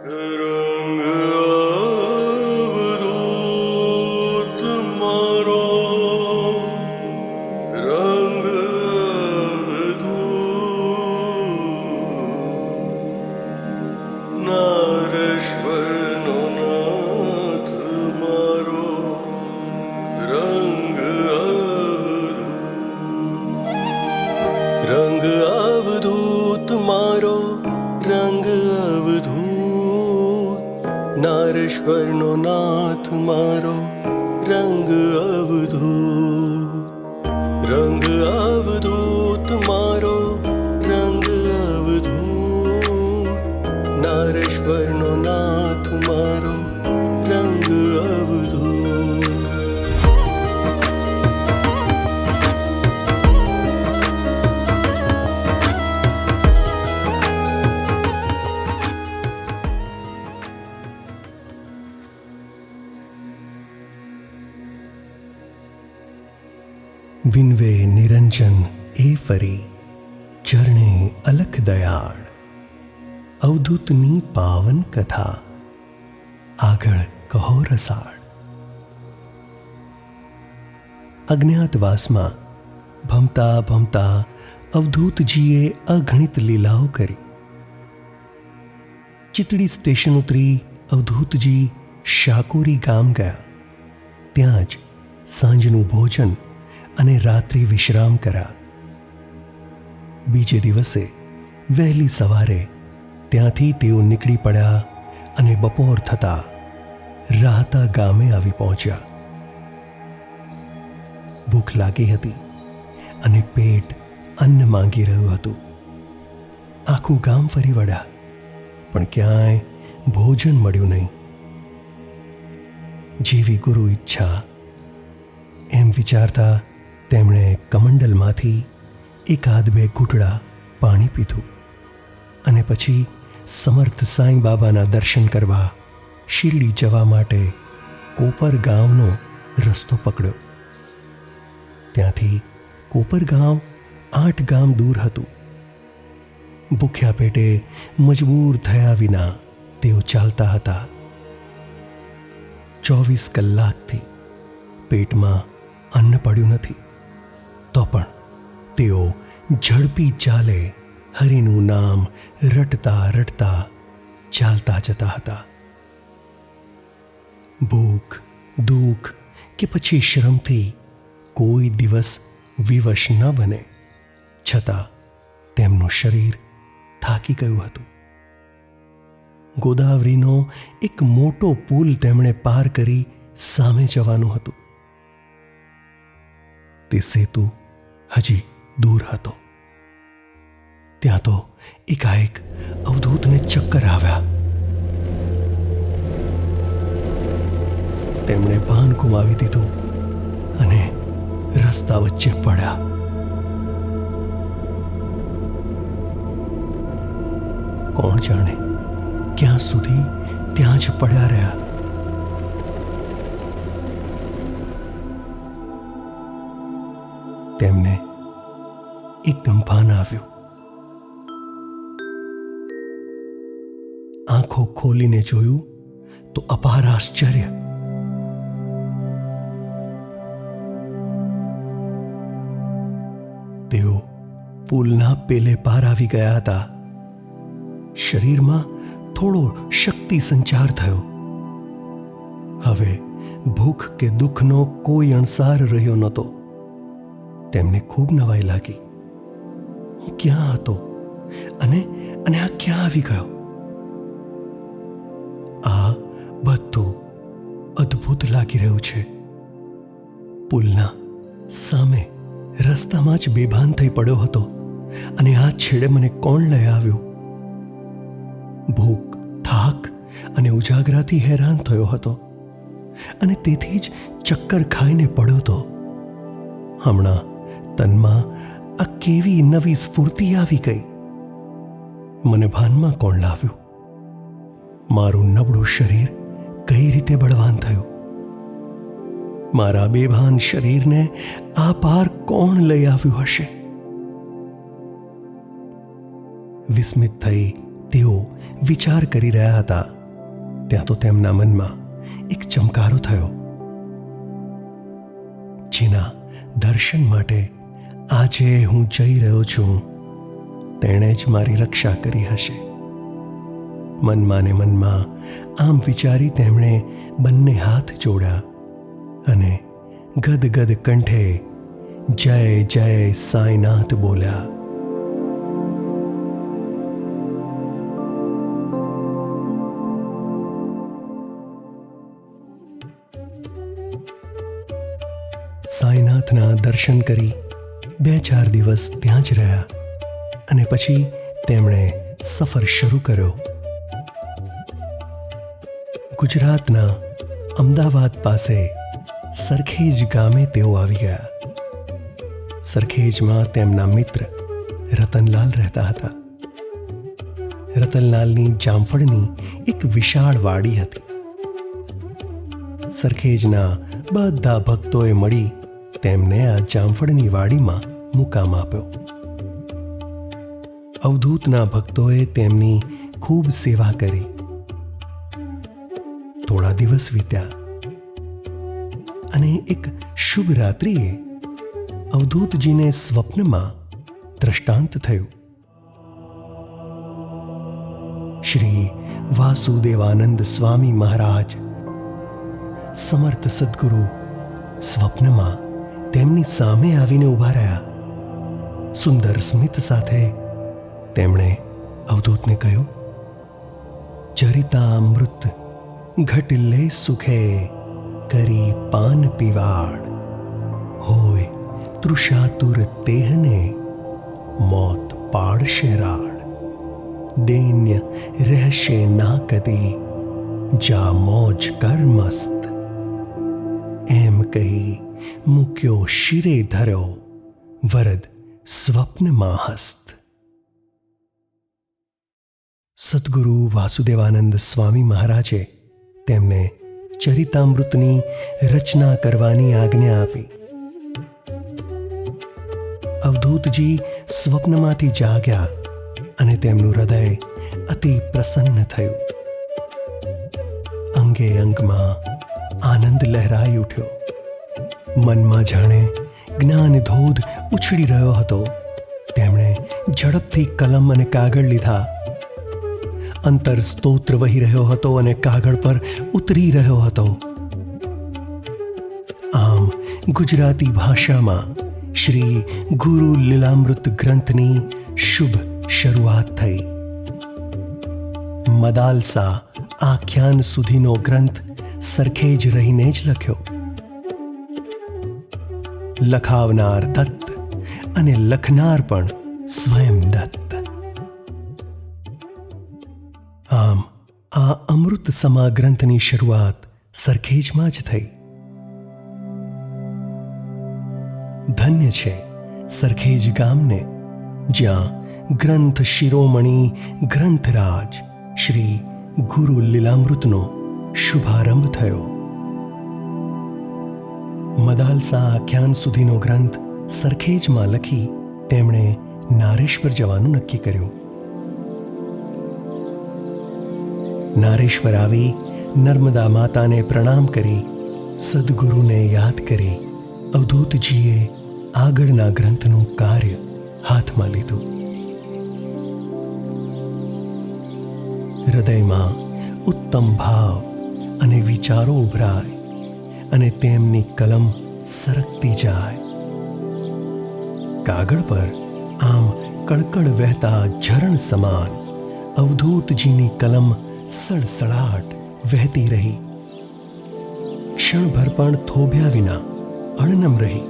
રંગ અવધૂત મારો, રંગ અવધૂત નારેશ્વરનો નાથ મારો, રંગ અવધૂત. રંગ અવધૂત મારો, રંગ અવધૂત નારેશ્વરનો નાથ મારો, રંગ અવધૂત. રંગ અવધૂત મારો, રંગ અવધૂત નારેશ્વરનો નાથ મારો, રંગ અવધૂત. વિનવે નિરંજન એ ફરી, ચરણે અલખ દયાળ. અવધૂતની પાવન કથા આગળ કહો રસાળ. અજ્ઞાતવાસમાં ભમતા ભમતા અવધૂતજીએ અગણિત લીલાઓ કરી. ચિતડી સ્ટેશન ઉતરી અવધૂતજી શાકોરી ગામ ગયા. ત્યાં જ સાંજનું ભોજન અને રાત્રિ વિશ્રામ કર્યા. બીજે દિવસે વહેલી સવારે ત્યાંથી તેઓ નીકળી પડ્યા અને બપોર થતાં રાહતા ગામે આવી પહોંચ્યા. ભૂખ લાગી હતી અને પેટ અન્ન માંગી રહ્યું હતું. આખું ગામ ફરી વળ્યા, પણ ક્યાંય ભોજન મળ્યું નહીં. જેવી ગુરુ ઈચ્છા એમ વિચારતા તેમણે કમંડલમાંથી એકાદ બે ઘૂંટડા પાણી પીધું અને પછી સમર્થ સાંઈ બાબાના દર્શન કરવા શિરડી જવા માટે કોપરગાંવનો રસ્તો પકડ્યો. ત્યાંથી કોપરગાંવ 8 ગામ દૂર હતું. ભૂખ્યા પેટે મજબૂર થયા વિના તેઓ ચાલતા હતા. 24 કલાકથી પેટમાં અન્ન પડ્યું નથી, તો પણ તેઓ ઝડપી ચાલે હરિનું નામ રટતા રટતા ચાલતા જતા હતા. ભૂખ, દુઃખ કે પછી શ્રમથી કોઈ દિવસ વિવશ ન બને, છતાં તેમનું શરીર થાકી ગયું હતું. ગોદાવરીનો એક મોટો પુલ તેમણે પાર કરી સામે જવાનું હતું. તે સેતુ હજી દૂર હતો. ત્યાં તો એકાએક અવધૂતને ચક્કર આવ્યા. તેમણે ભાન ગુમાવી દીધું અને રસ્તા વચ્ચે પડ્યા. કોણ જાણે ક્યાં સુધી ત્યાં જ પડ્યા રહ્યા. તેમને એકદમ ભાન આવ્યું. આંખો ખોલીને જોયું તો અપાર આશ્ચર્ય. તેઓ પુલના પેલે પાર આવી ગયા હતા. શરીરમાં થોડો શક્તિ સંચાર થયો. હવે ભૂખ કે દુઃખનો કોઈ અણસાર રહ્યો નહોતો. તેમને ખૂબ નવાઈ લાગી. હું ક્યાં હતો અને આ ક્યાં આવી ગયો? આ બધું અદ્ભુત લાગી રહ્યું છે. પુલના સામે રસ્તામાં જ બેભાન થઈ પડ્યો હતો અને આ છેડે મને કોણ લઈ આવ્યું? ભૂખ, થાક અને ઉજાગરાથી હેરાન થયો હતો અને તેથી જ ચક્કર ખાઈને પડ્યો હતો. હમણાં તનમાં આ કેવી નવી સ્ફૂર્તિ આવી ગઈ? મને ભાનમાં કોણ લાવ્યું? મારું નબળું શરીર કઈ રીતે બળવાન થયું? મારા બેભાન શરીરને આ પાર કોણ લઈ આવ્યું હશે? વિસ્મિત થઈ તેઓ વિચાર કરી રહ્યા હતા ત્યાં તો તેમના મનમાં એક ચમકારો થયો, જેના દર્શન માટે આજે હું જઈ રહ્યો છું તેણે જ મારી રક્ષા કરી હશે. મનમાં ને મનમાં આમ વિચારી તેમણે બંને હાથ જોડ્યા અને ગદગદ કંઠે જય જય સાંઈનાથ બોલ્યા. સાંઈનાથના દર્શન કરી 2-4 દિવસ ત્યાં જ રહ્યા અને પછી તેમણે સફર શરૂ કર્યો. ગુજરાતના અમદાવાદ પાસે સરખેજ ગામે તેઓ આવી ગયા. સરખેજમાં તેમના મિત્ર રતનલાલ રહેતા હતા. રતનલાલની જામફળની એક વિશાળ વાડી હતી. સરખેજના બધા ભક્તોએ મળી તેમને આ જામફળની વાડીમાં મુકામ આપ્યો. અવધૂતના ભક્તોએ તેમની ખૂબ સેવા કરી. થોડા દિવસ વીત્યા અને એક શુભ રાત્રિએ અવધૂતજીને સ્વપ્નમાં દ્રષ્ટાંત થયું. શ્રી વાસુદેવાનંદ સ્વામી મહારાજ સમર્થ સદ્ગુરુ સ્વપ્નમાં તેમની સામે આવીને ઊભા રહ્યા. સુંદર સ્મિત સાથે તેમણે અવધૂતને કહ્યું, ચરિતામૃત ઘટલે સુખે કરી પાન પીવાડ, હોય તૃષાતુર તેહને મોત પાડશે રાડ, દૈન્ય રહેશે ના કદી જા મોજ કર મસ્ત, એમ કહી મૂક્યો શિરે ધર્યો વરદ સ્વપ્નમાં હસ્ત. સદ્ગુરુ વાસુદેવાનંદ સ્વામી મહારાજે તેમને ચરિતામૃતની રચના કરવાની આજ્ઞા આપી. અવધૂતજી સ્વપ્નમાંથી જાગ્યા અને તેમનું હૃદય અતિ પ્રસન્ન થયું. અંગે અંગમાં આનંદ લહેરાઈ ઉઠ્યો. મનમાં જાણે જ્ઞાન ધોધ ઉછળી રહ્યો હતો. તેમણે ઝડપથી કલમ અને કાગળ લીધા. અંતર સ્તોત્ર વહી રહ્યો હતો અને કાગળ પર ઉતરી રહ્યો હતો. આમ ગુજરાતી ભાષામાં શ્રી ગુરુ લીલામૃત ગ્રંથની શુભ શરૂઆત થઈ. મદાલસા આખ્યાન સુધીનો ગ્રંથ સરખેજ રહીને જ લખ્યો. લખાવનાર દત્ત અને લખનાર પણ સ્વયં દત્ત. આમ આ અમૃત સમા ગ્રંથની શરૂઆત સરખેજમાં જ થઈ. ધન્ય છે સરખેજ ગામને જ્યાં ગ્રંથ શિરોમણી ગ્રંથરાજ શ્રી ગુરુ લીલામૃતનો શુભારંભ થયો. મદાલસા આખ્યાન સુધીનો ગ્રંથ સરખેજમાં લખી તેમણે નારેશ્વર જવાનું નક્કી કર્યું. નારેશ્વર આવી નર્મદા માતાને પ્રણામ કરી સદ્ગુરુને યાદ કરી અવધૂતજીએ આગળના ગ્રંથનું કાર્ય હાથમાં લીધું. હૃદયમાં ઉત્તમ ભાવ અને વિચારો ઉભરાય અને તેમની કલમ સરકતી જાય. કાગળ પર આમ કળકળ વહેતા ઝરણ સમાન અવધૂતજીની કલમ સડસડાટ વહેતી રહી. ક્ષણભર પણ થોભ્યા વિના અણનમ રહી.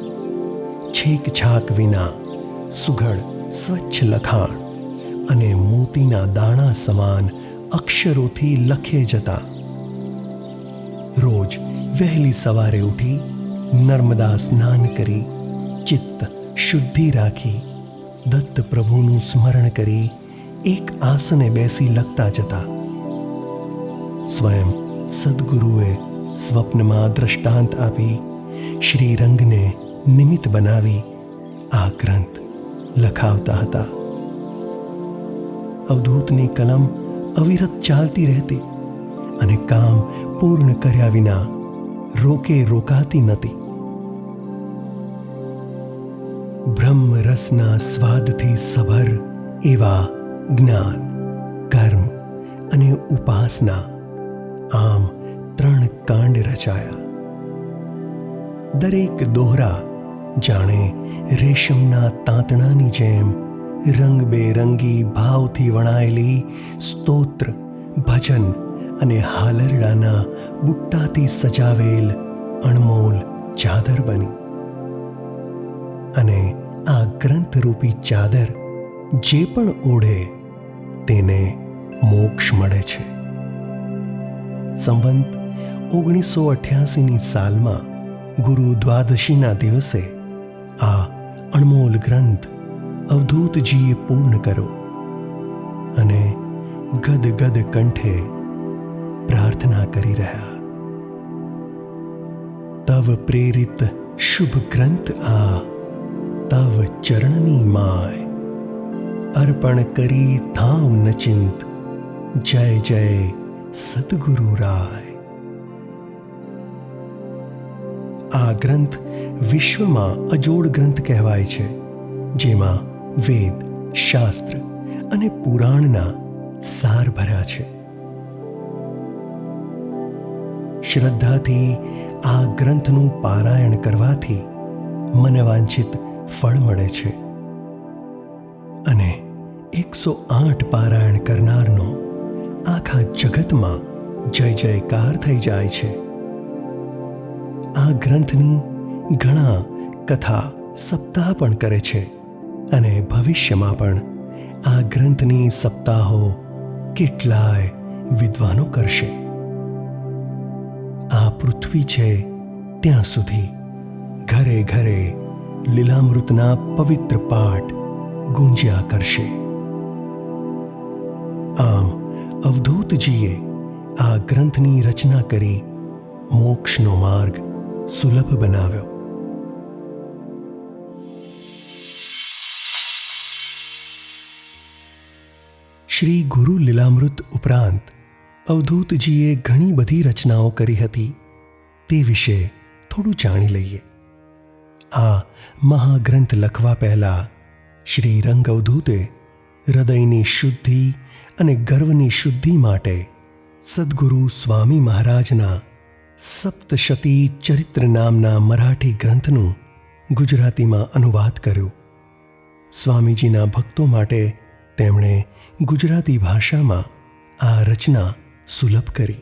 છેક છાક વિના સુઘડ સ્વચ્છ લખાણ અને મોતીના દાણા સમાન અક્ષરોથી લખે જતા. રોજ વહેલી સવારે ઉઠી નર્મદા સ્નાન કરી ચિત્ત શુદ્ધિ રાખી દત્ત પ્રભુનું સ્મરણ કરી એક આસને બેસી લખતા જતા. સ્વયં સદ્ગુરુએ સ્વપ્નમાં દ્રષ્ટાંત આપી શ્રીરંગને નિમિત્ત બનાવી આ ગ્રંથ લખાવતા હતા. અવધૂતની કલમ અવિરત ચાલતી રહેતી અને કામ પૂર્ણ કર્યા વિના રોકે રોકાતી નહોતી. બ્રહ્મ રસના સ્વાદથી સભર એવા જ્ઞાન, કર્મ અને ઉપાસના, આમ 3 કાંડ રચાયા. દરેક દોહરા જાણે રેશમના તાંતણાની જેમ રંગબેરંગી ભાવથી વણાયેલી સ્તોત્ર, ભજન અને હાલરડાના બુટ્ટાથી સજાવેલ અણમોલ ચાદર બની. અને આ ગ્રંથરૂપી ચાદર જે પણ ઓઢે તેને મોક્ષ મળે છે. સંવંત 1988ની સાલમાં ગુરુ દ્વાદશીના દિવસે આ અણમોલ ગ્રંથ અવધૂતજીએ પૂર્ણ કર્યો અને ગદગદ કંઠે પ્રાર્થના કરી રહ્યા. તવ પ્રેરિત શુભ ગ્રંથ આ તવ ચરણની માય, અર્પણ કરી થાવ નચિંત, જય જય સદગુરુ રાય. આ ગ્રંથ વિશ્વમાં અજોડ ગ્રંથ કહેવાય છે, જેમાં વેદ, શાસ્ત્ર અને પુરાણના સાર ભર્યા છે. શ્રદ્ધાથી આ ગ્રંથનું પારાયણ કરવાથી મનવાંછિત ફળ મળે છે અને 108 પારાયણ કરનારનો આખા જગતમાં જય જયકાર થઈ જાય છે. આ ગ્રંથની ઘણા કથા સપ્તાહ પણ કરે છે અને ભવિષ્યમાં પણ આ ગ્રંથની સપ્તાહો કેટલાય વિદ્વાનો કરશે. આ પૃથ્વી છે ત્યાં સુધી ઘરે ઘરે લીલામૃતના પવિત્ર પાઠ ગુંજ્યા કરશે. આમ અવધૂતજીએ આ ગ્રંથની રચના કરી મોક્ષનો માર્ગ સુલભ બનાવ્યો. શ્રી ગુરુ લીલામૃત ઉપરાંત અવધૂતજીએ ઘણી બધી રચનાઓ કરી હતી. તે વિશે થોડું જાણી લઈએ. આ મહાગ્રંથ લખવા પહેલા શ્રી રંગ અવધૂતે હૃદયની શુદ્ધિ અને ગર્વની શુદ્ધિ માટે સદ્ગુરુ સ્વામી મહારાજના સપ્તશતી ચરિત્ર નામના મરાઠી ગ્રંથનું ગુજરાતીમાં અનુવાદ કર્યો. સ્વામીજીના ભક્તો માટે તેમણે ગુજરાતી ભાષામાં આ રચના સુલભ કરી.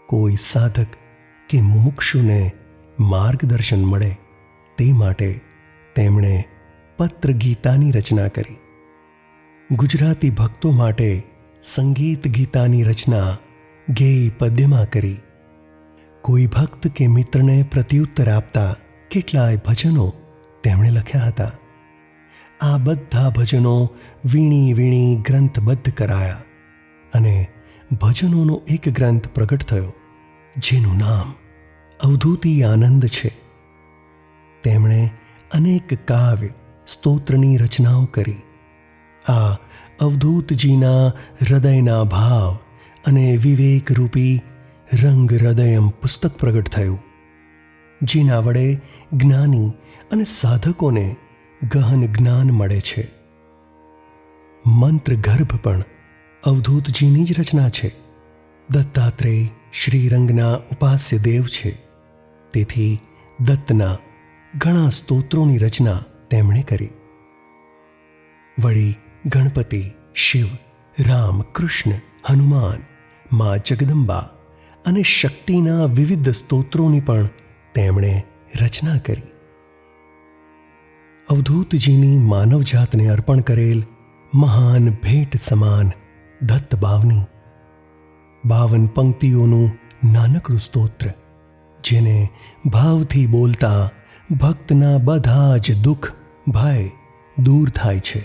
કોઈ સાધક કે મુમુક્ષુને માર્ગદર્શન મળે તે માટે તેમણે પત્ર ગીતાની રચના કરી. ગુજરાતી ભક્તો માટે સંગીત ગીતાની રચના ગેય પદ્યમાં કરી. કોઈ ભક્ત કે મિત્રને પ્રત્યુત્તર આપતા કેટલાય ભજનો તેમણે લખ્યા હતા. આ બધા ભજનો વીણી વીણી ગ્રંથબદ્ધ કરાયા અને ભજનોનો એક ગ્રંથ પ્રગટ થયો, જેનું નામ અવધૂતિ આનંદ છે. તેમણે અનેક કાવ્ય, સ્તોત્રની રચનાઓ કરી. આ અવધૂતજીના હૃદયના ભાવ અને વિવેકરૂપી રંગ હૃદયમ પુસ્તક પ્રગટ થયું, જેના વડે જ્ઞાની અને સાધકોને ગહન જ્ઞાન મળે છે. મંત્ર ગર્ભ પણ અવધૂતજીની જ રચના છે. દત્તાત્રેય શ્રીરંગના ઉપાસ્ય દેવ છે, તેથી દત્તના ઘણા સ્તોત્રોની રચના તેમણે કરી. વળી ગણપતિ, શિવ, રામ, કૃષ્ણ, હનુમાન, મા જગદંબા અને શક્તિના વિવિધ સ્તોત્રોની પણ તેમણે રચના કરી. અવધૂતજીની માનવજાતને અર્પણ કરેલ મહાન ભેટ સમાન દત્ત બાવની 52 પંક્તિઓનું નાનકડું સ્તોત્ર, જેને ભાવથી બોલતા ભક્તના બધા જ દુઃખ, ભય દૂર થાય છે.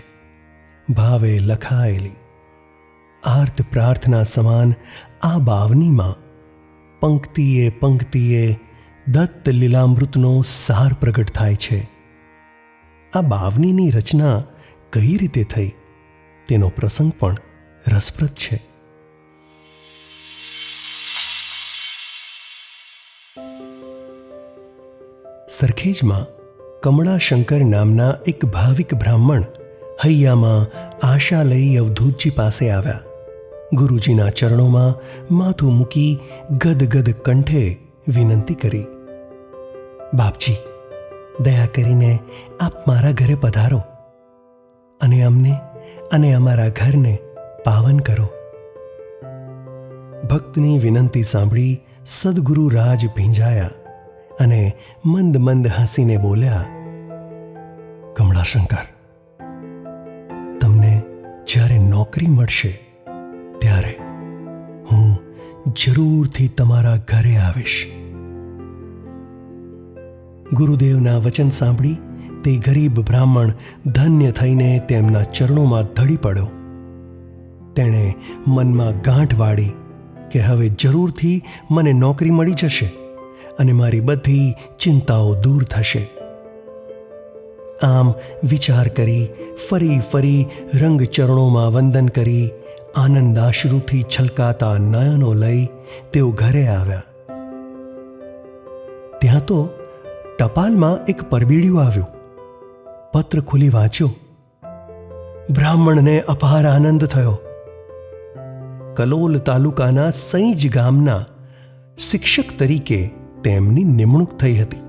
ભાવે લખાયેલી આર્ત પ્રાર્થના સમાન આ બાવનીમાં પંક્તિએ પંક્તિએ દત્ત લીલામૃતનો સાર પ્રગટ થાય છે. આ બાવનીની રચના કઈ રીતે થઈ તેનો પ્રસંગ પણ રસપ્રદ છે. સરખેજમાં કમળાશંકર નામના એક ભાવિક બ્રાહ્મણ હૈયામાં આશા લઈ અવધૂતજી પાસે આવ્યા. ગુરુજીના ચરણોમાં માથું મૂકી ગદગદ કંઠે વિનંતી કરી, બાપજી, દયા કરીને આપ મારા ઘરે પધારો અને અમને અને અમારા ઘરને પાવન કરો. ભક્તની વિનંતી સાંભળી સદગુરુ રાજ ભીંજાયા અને મંદ મંદ હસીને બોલ્યા, કમળાશંકર, તમને જ્યારે નોકરી મળશે ત્યારે હું જરૂરથી તમારા ઘરે આવીશ. ગુરુદેવના વચન સાંભળી તે ગરીબ બ્રાહ્મણ ધન્ય થઈને તેમના ચરણોમાં ઢળી પડ્યો. તેણે મનમાં ગાંઠ વાળી કે હવે જરૂરથી મને નોકરી મળી જશે અને મારી બધી ચિંતાઓ દૂર થશે. આમ વિચાર કરી ફરી ફરી રંગચરણોમાં વંદન કરી આનંદાશ્રુથી છલકાતા નયનો લઈ તેઓ ઘરે આવ્યા. ત્યાં તો ટપાલમાં એક પરબીડિયું આવ્યું. પત્ર ખોલી વાંચ્યો. બ્રાહ્મણને અપાર આનંદ થયો. કલોલ તાલુકાના સૈજ ગામના શિક્ષક તરીકે તેમની નિમણૂક થઈ હતી.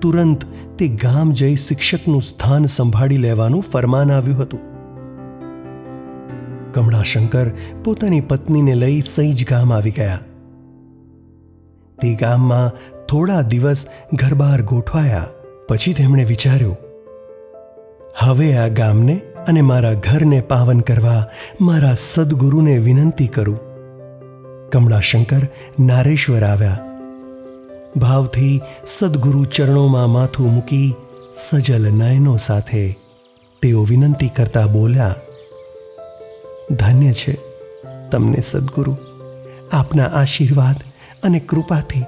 તુરંત તે ગામ જઈ શિક્ષકનું સ્થાન સંભાળી લેવાનું ફરમાન આવ્યું હતું. કમળાશંકર પોતાની પત્નીને લઈ સૈજ ગામ આવી ગયા. તે ગામમાં થોડા દિવસ ઘરબાર ગોઠવાયા પછી તેમણે વિચાર્યું, હવે આ ગામને અને મારા ઘરને પાવન કરવા મારા સદગુરુને વિનંતી કરું. કમળાશંકર નારેશ્વર આવ્યા. ભાવથી સદગુરુ ચરણોમાં માથું મૂકી સજલ નયનો સાથે તેઓ વિનંતી કરતા બોલ્યા, ધન્ય છે તમને સદગુરુ. આપના આશીર્વાદ અને કૃપાથી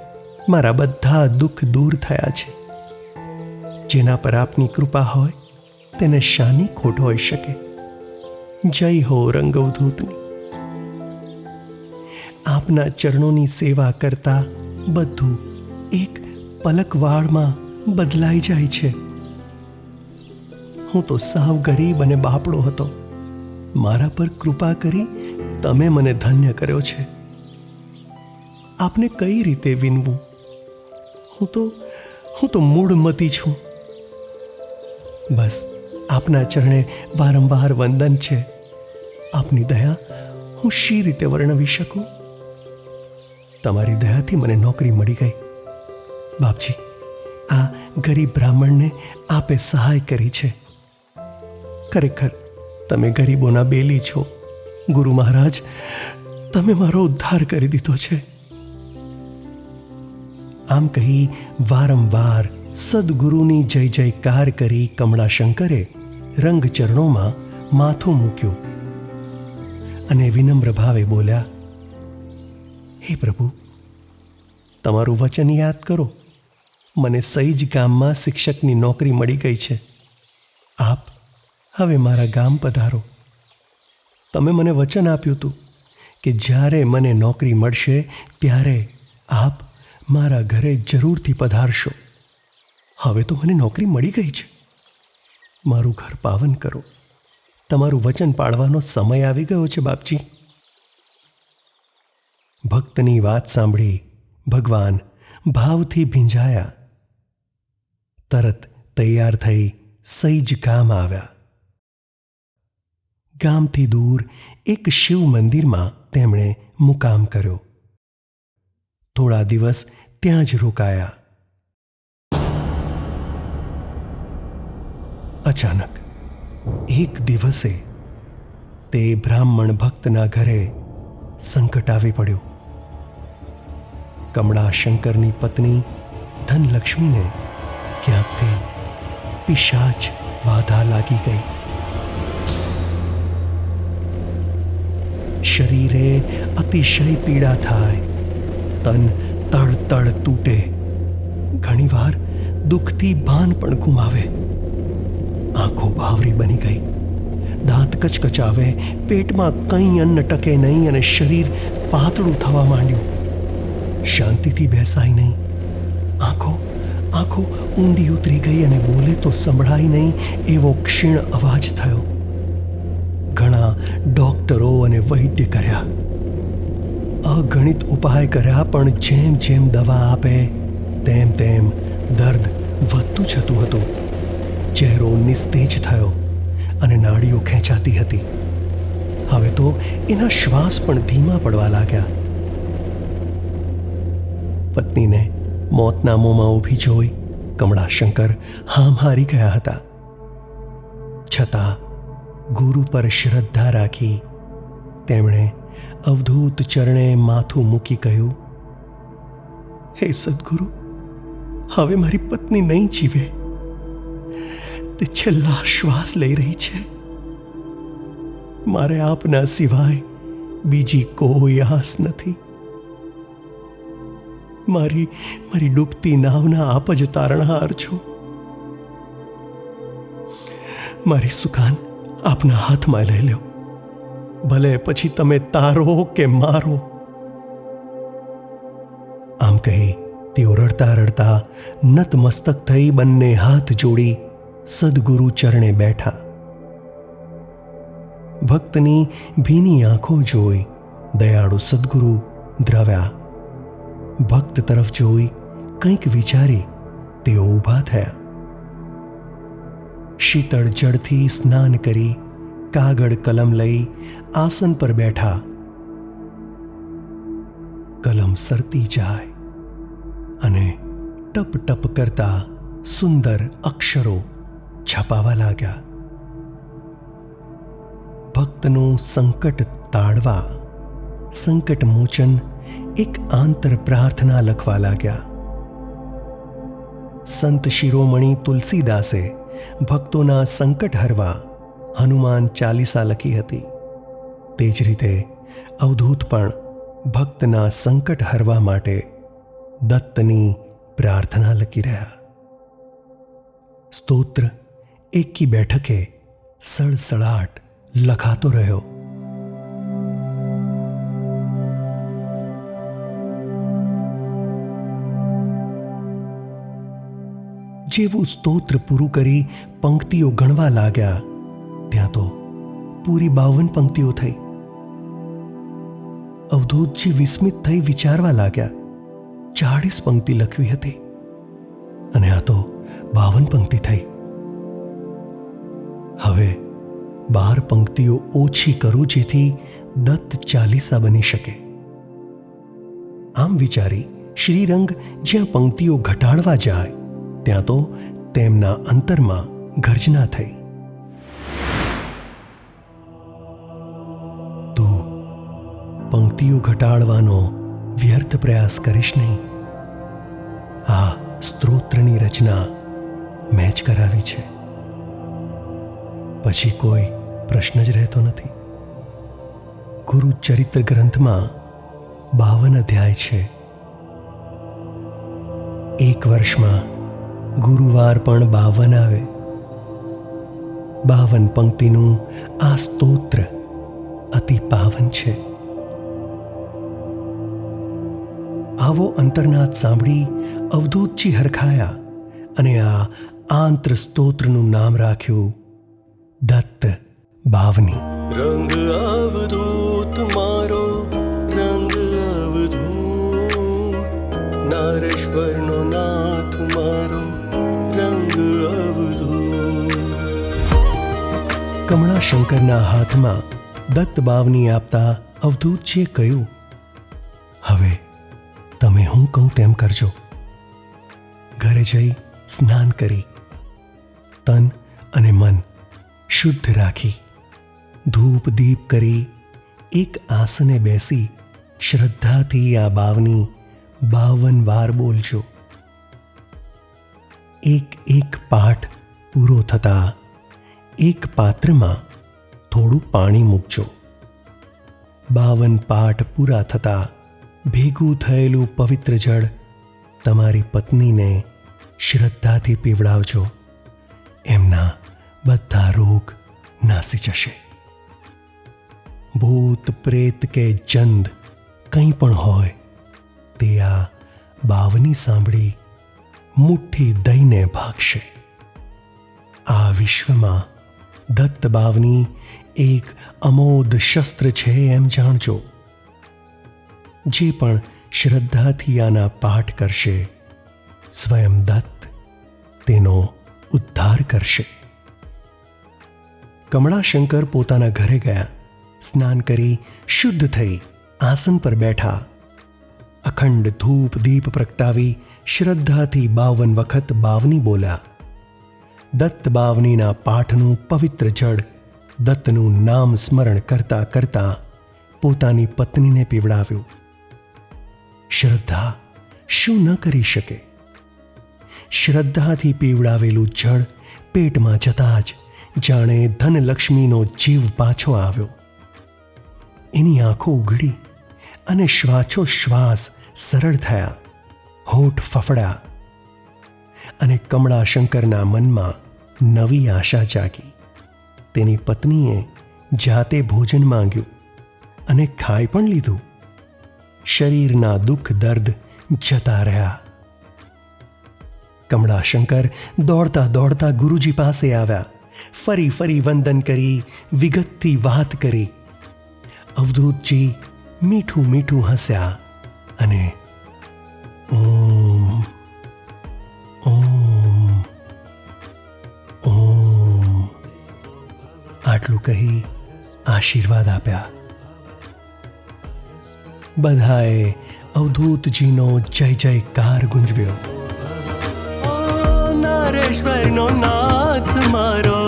મારા બધા દુઃખ દૂર થયા છે. જેના પર આપની કૃપા હોય તેને શાની ખોટ હોઈ શકે. જય હો રંગવધૂતની. આપના ચરણોની સેવા કરતા બધું એક પલકવાળમાં બદલાઈ જાય છે. હું તો સાવ ગરીબ અને બાપડો હતો. મારા પર કૃપા કરી તમે મને ધન્ય કર્યો છે. આપને કઈ રીતે વિનવું? હું તો મૂળમતી છું. બસ આપના ચરણે વારંવાર વંદન છે. આપની દયા હું શી રીતે વર્ણવી શકું? તમારી દયાથી મને નોકરી મળી ગઈ. બાપજી, આ ગરીબ બ્રાહ્મણને આપે સહાય કરી છે. ખરેખર તમે ગરીબોના બેલી છો. ગુરુ મહારાજ, તમે મારો ઉદ્ધાર કરી દીધો છે. આમ કહી વારંવાર સદગુરુની જય જયકાર કરી કમળાશંકરે રંગચરણોમાં માથું મૂક્યું અને વિનમ્ર ભાવે બોલ્યા, હે પ્રભુ, તમારું વચન યાદ કરો. મને સૈજ ગામમાં શિક્ષકની નોકરી મળી ગઈ છે. આપ હવે મારા ગામ પધારો. તમે મને વચન આપ્યું હતું કે જ્યારે મને નોકરી મળશે ત્યારે આપ મારા ઘરે જરૂરથી પધારશો. હવે તો મને નોકરી મળી ગઈ છે. મારું ઘર પાવન કરો. તમારું વચન પાળવાનો સમય આવી ગયો છે બાપજી. ભક્તની વાત સાંભળી ભગવાન ભાવથી ભીંજાયા. તરત તૈયાર થઈ સૈજ ગામ આવ્યા. ગામથી દૂર એક શિવ મંદિરમાં તેમણે મુકામ કર્યો. થોડા દિવસ ત્યાં જ રોકાયા. અચાનક એક દિવસે તે બ્રાહ્મણ ભક્તના ઘરે સંકટ આવી પડ્યું. કમળાશંકરની પત્ની ધનલક્ષ્મીને ક્યાંકથી પિશાચ બાધા લાગી ગઈ. શરીરે અતિશય પીડા થાય. તન તડ તૂટે. ઘણીવાર દુઃખથી ભાન પણ ગુમાવે. આંખો બાવરી બની ગઈ. દાંત કચકચાવે, પેટમાં કંઈ અન્ન ટકે નહીં અને શરીર પાતળું થવા માંડ્યું. શાંતિથી બેસાય નહીં. આંખો ઊંડી ઉતરી ગઈ અને બોલે તો સંભળાય નહીં એવો ક્ષીણ અવાજ થયો. ઘણા ડોક્ટરો અને વૈદ્ય કર્યા, અગણિત ઉપાય કર્યા, પણ જેમ જેમ દવા આપે તેમ તેમ દર્દ વધતું જતું હતું. ચહેરો નિસ્તેજ થયો અને નાડીઓ ખેંચાતી હતી. હવે તો એના શ્વાસ પણ ધીમા પડવા લાગ્યા. પત્નીને મોતના મોંમાં ઊભી જોઈ કમળાશંકર હામ હારી ગયા હતા. છતાં ગુરુ પર શ્રદ્ધા રાખી તેમણે અવધૂત ચરણે માથું મૂકી કહ્યું, હે સદગુરુ, હવે મારી પત્ની નહીં જીવે. તે છેલ્લા શ્વાસ લઈ રહી છે. મારે આપના સિવાય બીજી કોઈ આસ નથી. મારી ડૂબતી નાવના આપ જ તારણહાર છો. મારી સુકાન આપના હાથમાં લઈ લો. ભલે પછી તમે તારો કે મારો. આમ કહી તેઓ રડતા રડતા નતમસ્તક થઈ બંને હાથ જોડી સદગુરુ ચરણે બેઠા. ભક્તની ભીની આંખો જોઈ દયાળુ સદગુરુ દ્રવ્યા. ભક્ત તરફ જોઈ કંઈક વિચારી તેઓ ઊભા થયા. શીતળ જળથી સ્નાન કરી કાગળ કલમ લઈ આસન પર બેઠા. કલમ સરતી જાય અને ટપ ટપ કરતા સુંદર અક્ષરો છપાવા લાગ્યા. ભક્તનું સંકટ તાળવા સંકટ મોચન એક આંતર પ્રાર્થના લખવા લાગ્યા. સંત શિરોમણી તુલસીદાસે ભક્તોના સંકટ હરવા હનુમાન ચાલીસા લખી હતી. તે જ રીતે અવધૂત પણ ભક્તના સંકટ હરવા માટે દત્તની પ્રાર્થના લખી રહ્યા. સ્તોત્ર એકી બેઠકે સળસળાટ લખાતો રહ્યો. જેવું સ્તોત્ર પૂરું કરી પંક્તિઓ ગણવા લાગ્યા ત્યાં તો પૂરી 52 પંક્તિઓ થઈ. અવધૂતજી વિસ્મિત થઈ વિચારવા લાગ્યા. 40 પંક્તિ લખવી હતી અને આ તો 52 પંક્તિ થઈ. હવે 12 પંક્તિઓ ઓછી કરું જેથી દત્ત ચાલીસા બની શકે. આમ વિચારી શ્રીરંગ જ્યાં પંક્તિઓ ઘટાડવા જાય ત્યાં તો તેમના અંતરમાં ગર્જના થઈ. તું પંક્તિઓ ઘટાડવાનો વ્યર્થ પ્રયાસ કરીશ નહીં. આ સ્તોત્રની રચના મેં જ કરાવી છે. પછી કોઈ પ્રશ્ન જ રહેતો નથી. ગુરુ ચરિત્ર ગ્રંથમાં 52 અધ્યાય છે. એક વર્ષમાં ગુરુવાર પણ 52 આવે. 52 પંક્તિનું આ સ્તોત્ર અતિ પાવન છે. આવો અંતર્નાદ સાંભળી અવધૂતજી હરખાયા અને આ આંતર સ્તોત્રનું નામ રાખ્યું દત્ત બાવની. રંગ અવધૂત મારો રંગ અવધૂત, નારેશ્વરનો નાથ મારો રંગ અવધૂત. કમળાશંકરના હાથમાં દત્ત બાવની આપતા અવધૂતજીએ કહ્યું, હવે તમે હું કહું તેમ કરજો. ઘરે જઈ સ્નાન કરી તન અને મન શુદ્ધ રાખી ધૂપ દીપ કરી એક આસને બેસી શ્રદ્ધાથી આ બાવની 52 વાર બોલજો. એક પાઠ પૂરો થતા એક પાત્રમાં થોડું પાણી મૂકજો. 52 પાઠ પૂરા થતા ભેગું થયેલું પવિત્ર જળ તમારી પત્નીને શ્રદ્ધાથી પીવડાવજો. એમના બધા રોગ નાસી જશે. ભૂત પ્રેત કે જંદ કંઈ પણ હોય તે આ બાવની સાંભળી મુઠ્ઠી દઈને ભાગશે. આ વિશ્વમાં દત્ત બાવની એક અમોધ શસ્ત્ર છે એમ જાણજો. જે પણ શ્રદ્ધાથી આના પાઠ કરશે સ્વયં દત્ત તેનો ઉદ્ધાર કરશે. કમળાશંકર પોતાના ઘરે ગયા. સ્નાન કરી શુદ્ધ થઈ આસન પર બેઠા. અખંડ ધૂપ દીપ પ્રગટાવી શ્રદ્ધાથી 52 વખત બાવની બોલ્યા. દત્ત બાવનીના પાઠનું પવિત્ર જળ દત્તનું નામ સ્મરણ કરતા કરતા પોતાની પત્નીને પીવડાવ્યું. શ્રદ્ધા શું ન કરી શકે? શ્રદ્ધાથી પીવડાવેલું જળ પેટમાં જતા જ જાણે ધનલક્ષ્મીનો જીવ પાછો આવ્યો. એની આંખો ઉઘડી અને શ્વાસોશ્વાસ સરળ થયા. હોઠ ફફડ્યા અને કમળાશંકરના મનમાં નવી આશા જાગી. તેની પત્નીએ જાતે ભોજન માંગ્યું અને ખાઈ પણ લીધું. શરીરના દુઃખ દર્દ જતા રહ્યા. કમળાશંકર દોડતા દોડતા ગુરુજી પાસે આવ્યા. ફરી ફરી વંદન કરી વિગતથી વાત કરી. અવધૂતજી મીઠું મીઠું હસ્યા અને ઓમ ઓમ ઓમ આટલું કહી આશીર્વાદ આપ્યા. બધાએ અવધૂતજીનો જય જયકાર ગુંજવ્યો. નારેશ્વરનો નાથ મારો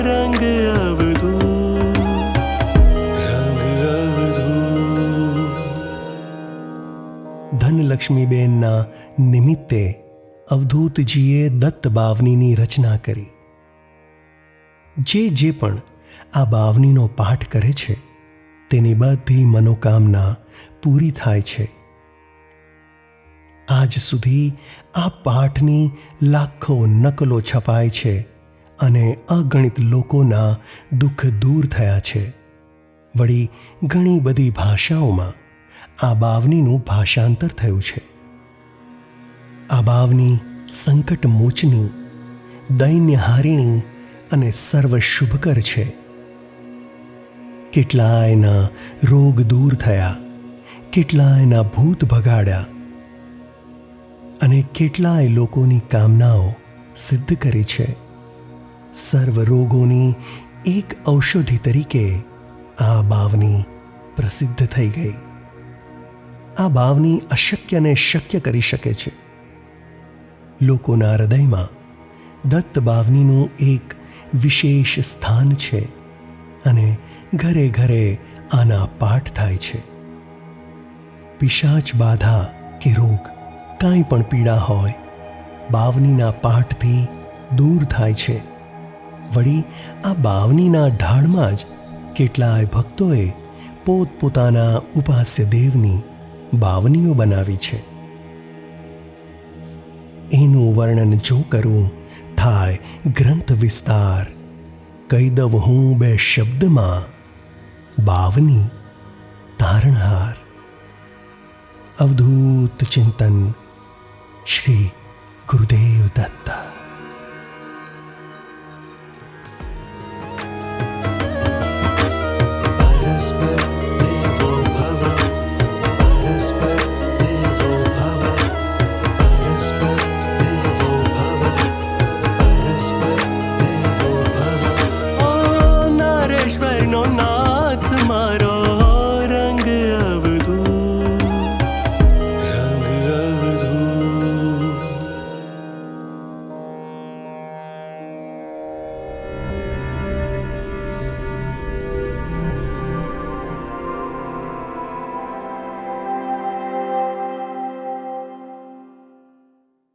રંગ અવધૂત, રંગ અવધૂત. ધનલક્ષ્મીબેનના નિમિત્તે અવધૂતજીએ દત્ત બાવનીની રચના કરી. જે પણ આ બાવનીનો પાઠ કરે છે તેની બધી મનોકામના પૂરી થાય છે. આજ સુધી આ પાઠની લાખો નકલો છપાય છે અને અગણિત લોકોના દુઃખ દૂર થયા છે. વળી ઘણી બધી ભાષાઓમાં આ બાવનીનું ભાષાંતર થયું છે. આ બાવની સંકટ મોચની, દૈન્યહારિણી અને સર્વ શુભકર છે. કેટલાયના રોગ દૂર થયા, કેટલાયના ભૂત ભગાડ્યા અને કેટલાય લોકોની કામનાઓ સિદ્ધ કરી છે. સર્વ રોગોની એક ઔષધિ તરીકે આ બાવની પ્રસિદ્ધ થઈ ગઈ. આ બાવની અશક્યને શક્ય કરી શકે છે. લોકોના હૃદયમાં દત્ત બાવનીનું એક વિશેષ સ્થાન છે અને ઘરે ઘરે આના પાઠ થાય છે. પિશાચ બાધા કે રોગ કાંઈ પણ પીડા હોય બાવનીના પાઠથી દૂર થાય છે. વળી આ બાવનીના ઢાળમાં જ કેટલાય ભક્તોએ પોતપોતાના ઉપાસ્ય દેવની બાવનીઓ બનાવી છે. એનું વર્ણન જો કરું થાય ગ્રંથ વિસ્તાર. કહી દઉં હું 2 શબ્દમાં, બાવની તારણહાર. અવધૂત ચિંતન શ્રી ગુરુદેવ દત્ત.